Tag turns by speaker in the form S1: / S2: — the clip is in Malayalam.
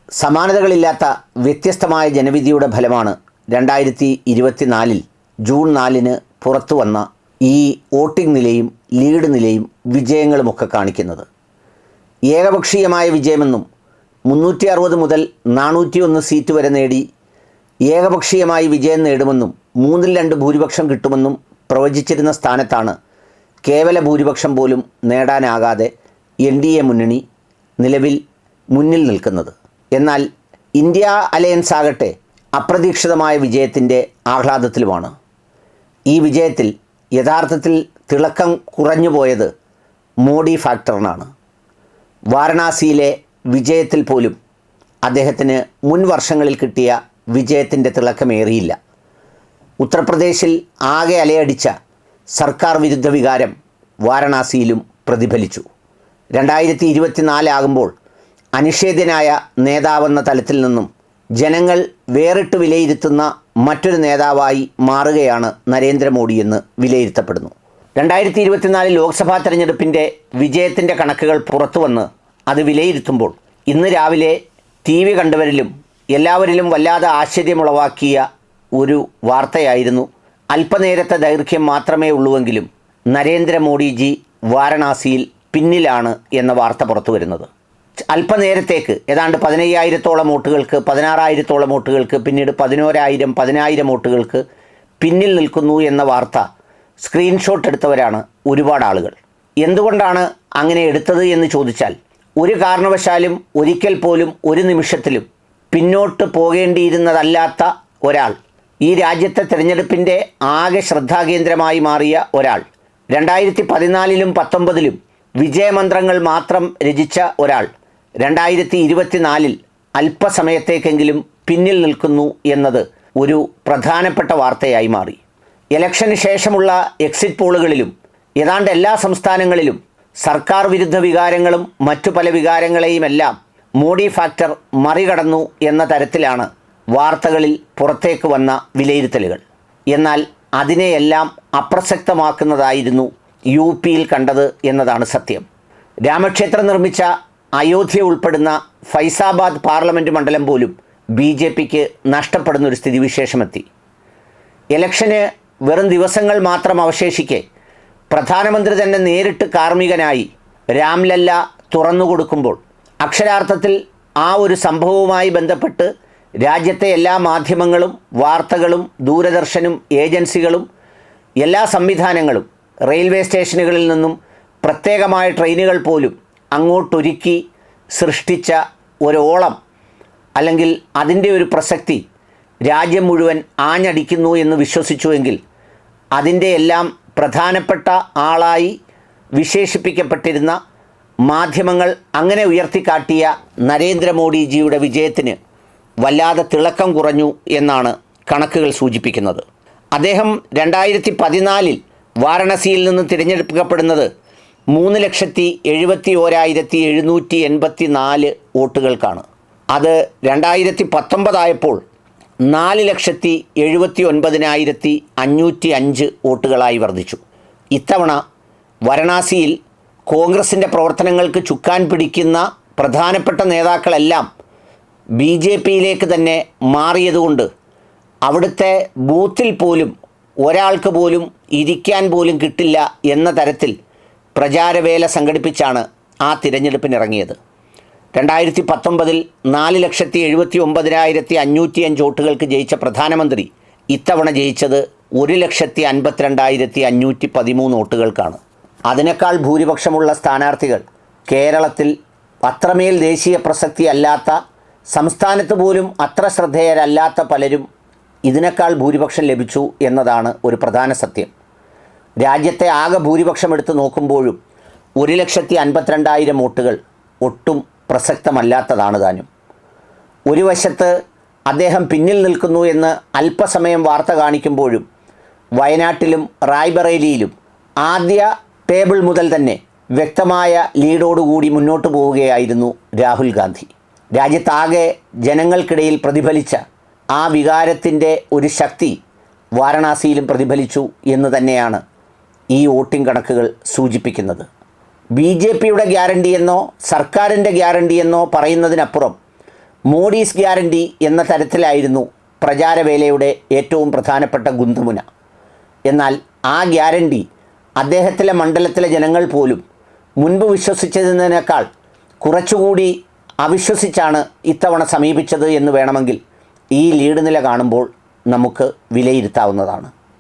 S1: സമാനതകളില്ലാത്ത വ്യത്യസ്തമായ ജനവിധിയുടെ ഫലമാണ് 2024 ജൂൺ 4 പുറത്തു വന്ന ഈ വോട്ടിംഗ് നിലയും ലീഡ് നിലയും വിജയങ്ങളുമൊക്കെ കാണിക്കുന്നത്. ഏകപക്ഷീയമായ വിജയമെന്നും 360 മുതൽ 401 സീറ്റ് വരെ നേടി ഏകപക്ഷീയമായി വിജയം നേടുമെന്നും 2 ഭൂരിപക്ഷം കിട്ടുമെന്നും പ്രവചിച്ചിരുന്ന സ്ഥാനത്താണ് കേവല ഭൂരിപക്ഷം പോലും നേടാനാകാതെ NDA മുന്നണി നിലവിൽ മുന്നിൽ നിൽക്കുന്നത്. എന്നാൽ ഇന്ത്യ അലയൻസ് ആകട്ടെ അപ്രതീക്ഷിതമായ വിജയത്തിൻ്റെ ആഹ്ലാദത്തിലുമാണ്. ഈ വിജയത്തിൽ യഥാർത്ഥത്തിൽ തിളക്കം കുറഞ്ഞു പോയത് മോഡി ഫാക്ടറിനാണ്. വാരണാസിയിലെ വിജയത്തിൽ പോലും അദ്ദേഹത്തിന് മുൻ വർഷങ്ങളിൽ കിട്ടിയ വിജയത്തിൻ്റെ തിളക്കമേറിയില്ല. ഉത്തർപ്രദേശിൽ ആകെ അലയടിച്ച സർക്കാർ വിരുദ്ധ വികാരം വാരണാസിയിലും പ്രതിഫലിച്ചു. 2024 ആകുമ്പോൾ അനിഷേധ്യനായ നേതാവെന്ന തലത്തിൽ നിന്നും ജനങ്ങൾ വേറിട്ട് വിലയിരുത്തുന്ന മറ്റൊരു നേതാവായി മാറുകയാണ് നരേന്ദ്രമോദിയെന്ന് വിലയിരുത്തപ്പെടുന്നു. 2024 ലോക്സഭാ തെരഞ്ഞെടുപ്പിൻ്റെ വിജയത്തിൻ്റെ കണക്കുകൾ പുറത്തുവന്ന് അത് വിലയിരുത്തുമ്പോൾ ഇന്ന് രാവിലെ TV കണ്ടവരിലും എല്ലാവരിലും വല്ലാതെ ആശ്ചര്യമുളവാക്കിയ ഒരു വാർത്തയായിരുന്നു അല്പനേരത്തെ ദൈർഘ്യം മാത്രമേ ഉള്ളുവെങ്കിലും നരേന്ദ്രമോദിജി വാരണാസിയിൽ പിന്നിലാണ് എന്ന വാർത്ത പുറത്തു വരുന്നത്. അല്പനേരത്തേക്ക് ഏതാണ്ട് 15,000-ഓളം വോട്ടുകൾക്ക് 16,000-ഓളം വോട്ടുകൾക്ക് പിന്നീട് 11,000 10,000 വോട്ടുകൾക്ക് പിന്നിൽ നിൽക്കുന്നു എന്ന വാർത്ത സ്ക്രീൻഷോട്ട് എടുത്തവരാണ് ഒരുപാട് ആളുകൾ. എന്തുകൊണ്ടാണ് അങ്ങനെ എടുത്തത് എന്ന് ചോദിച്ചാൽ ഒരു കാരണവശാലും ഒരിക്കൽ പോലും ഒരു നിമിഷത്തിലും പിന്നോട്ട് പോകേണ്ടിയിരുന്നതല്ലാത്ത ഒരാൾ, ഈ രാജ്യത്തെ തിരഞ്ഞെടുപ്പിൻ്റെ ആകെ ശ്രദ്ധാകേന്ദ്രമായി മാറിയ ഒരാൾ, 2014-ലും 2019-ലും വിജയമന്ത്രങ്ങൾ മാത്രം രചിച്ച ഒരാൾ 2024 അല്പസമയത്തേക്കെങ്കിലും പിന്നിൽ നിൽക്കുന്നു എന്നത് ഒരു പ്രധാനപ്പെട്ട വാർത്തയായി മാറി. ഇലക്ഷന് ശേഷമുള്ള എക്സിറ്റ് പോളുകളിലും ഏതാണ്ട് എല്ലാ സംസ്ഥാനങ്ങളിലും സർക്കാർ വിരുദ്ധ വികാരങ്ങളും മറ്റു പല വികാരങ്ങളെയുമെല്ലാം മോഡി ഫാക്ടർ മറികടന്നു എന്ന തരത്തിലാണ് വാർത്തകളിൽ പുറത്തേക്ക് വന്ന വിലയിരുത്തലുകൾ. എന്നാൽ അതിനെയെല്ലാം അപ്രസക്തമാക്കുന്നതായിരുന്നു UPയിൽ കണ്ടത് എന്നതാണ് സത്യം. രാമക്ഷേത്രം നിർമ്മിച്ച അയോധ്യ ഉൾപ്പെടുന്ന ഫൈസാബാദ് പാർലമെൻറ്റ് മണ്ഡലം പോലും BJPക്ക് നഷ്ടപ്പെടുന്നൊരു സ്ഥിതിവിശേഷമെത്തി. ഇലക്ഷന് വെറും ദിവസങ്ങൾ മാത്രം അവശേഷിക്കെ പ്രധാനമന്ത്രി തന്നെ നേരിട്ട് കാർമ്മികനായി രാംലല്ല തുറന്നുകൊടുക്കുമ്പോൾ അക്ഷരാർത്ഥത്തിൽ ആ ഒരു സംഭവവുമായി ബന്ധപ്പെട്ട് രാജ്യത്തെ എല്ലാ മാധ്യമങ്ങളും വാർത്തകളും ദൂരദർശനും ഏജൻസികളും എല്ലാ സംവിധാനങ്ങളും റെയിൽവേ സ്റ്റേഷനുകളിൽ നിന്നും പ്രത്യേകമായ ട്രെയിനുകൾ പോലും അങ്ങോട്ടൊരുക്കി സൃഷ്ടിച്ച ഒരോളം അല്ലെങ്കിൽ അതിൻ്റെ ഒരു പ്രസക്തി രാജ്യം മുഴുവൻ ആഞ്ഞടിക്കുന്നു എന്ന് വിശ്വസിച്ചുവെങ്കിൽ അതിൻ്റെ എല്ലാം പ്രധാനപ്പെട്ട ആളായി വിശേഷിപ്പിക്കപ്പെട്ടിരുന്ന മാധ്യമങ്ങൾ അങ്ങനെ ഉയർത്തിക്കാട്ടിയ നരേന്ദ്രമോദിജിയുടെ വിജയത്തിന് വല്ലാതെ തിളക്കം കുറഞ്ഞു എന്നാണ് കണക്കുകൾ സൂചിപ്പിക്കുന്നത്. അദ്ദേഹം 2014 വാരണസിയിൽ നിന്ന് തിരഞ്ഞെടുക്കപ്പെടുന്നത് 3,71,784 വോട്ടുകൾക്കാണ്. അത് 2019 ആയപ്പോൾ 4,79,505 വോട്ടുകളായി വർദ്ധിച്ചു. ഇത്തവണ വാരണാസിയിൽ കോൺഗ്രസിൻ്റെ പ്രവർത്തനങ്ങൾക്ക് ചുക്കാൻ പിടിക്കുന്ന പ്രധാനപ്പെട്ട നേതാക്കളെല്ലാം BJPയിലേക്ക് തന്നെ മാറിയതുകൊണ്ട് അവിടുത്തെ ബൂത്തിൽ പോലും ഒരാൾക്ക് പോലും ഇരിക്കാൻ പോലും കിട്ടില്ല എന്ന തരത്തിൽ പ്രചാരവേല സംഘടിപ്പിച്ചാണ് ആ തിരഞ്ഞെടുപ്പിനിറങ്ങിയത്. 2019 4,79,505 വോട്ടുകൾക്ക് ജയിച്ച പ്രധാനമന്ത്രി ഇത്തവണ ജയിച്ചത് 1,52,513 വോട്ടുകൾക്കാണ്. അതിനേക്കാൾ ഭൂരിപക്ഷമുള്ള സ്ഥാനാർത്ഥികൾ കേരളത്തിൽ അത്രമേൽ ദേശീയ പ്രസക്തി അല്ലാത്ത, സംസ്ഥാനത്ത് പോലും അത്ര ശ്രദ്ധേയരല്ലാത്ത പലരും ഇതിനേക്കാൾ ഭൂരിപക്ഷം ലഭിച്ചു എന്നതാണ് ഒരു പ്രധാന സത്യം. രാജ്യത്തെ ആകെ ഭൂരിപക്ഷം എടുത്ത് നോക്കുമ്പോഴും 1,52,000 വോട്ടുകൾ ഒട്ടും പ്രസക്തമല്ലാത്തതാണ് താനും. ഒരു വശത്ത് അദ്ദേഹം പിന്നിൽ നിൽക്കുന്നു എന്ന് അല്പസമയം വാർത്ത കാണിക്കുമ്പോഴും വയനാട്ടിലും റായ്ബറേലിയിലും ആദ്യ ടേബിൾ മുതൽ തന്നെ വ്യക്തമായ ലീഡോടുകൂടി മുന്നോട്ട് പോവുകയായിരുന്നു രാഹുൽ ഗാന്ധി. രാജ്യത്താകെ ജനങ്ങൾക്കിടയിൽ പ്രതിഫലിച്ച ആ വികാരത്തിൻ്റെ ഒരു ശക്തി വാരണാസിയിലും പ്രതിഫലിച്ചു എന്ന് തന്നെയാണ് ഈ വോട്ടിംഗ് കണക്കുകൾ സൂചിപ്പിക്കുന്നത്. BJPയുടെ ഗ്യാരണ്ടി എന്നോ സർക്കാരിൻ്റെ ഗ്യാരണ്ടി എന്നോ പറയുന്നതിനപ്പുറം മോഡീസ് ഗ്യാരണ്ടി എന്ന തരത്തിലായിരുന്നു പ്രചാരവേലയുടെ ഏറ്റവും പ്രധാനപ്പെട്ട ഗുന്തമുന. എന്നാൽ ആ ഗ്യാരണ്ടി അദ്ദേഹത്തിലെ മണ്ഡലത്തിലെ ജനങ്ങൾ പോലും മുൻപ് വിശ്വസിച്ചതിനേക്കാൾ കുറച്ചുകൂടി അവിശ്വസിച്ചാണ് ഇത്തവണ സമീപിച്ചത് എന്ന് വേണമെങ്കിൽ ഈ ലീഡ് നില കാണുമ്പോൾ നമുക്ക് വിലയിരുത്താവുന്നതാണ്.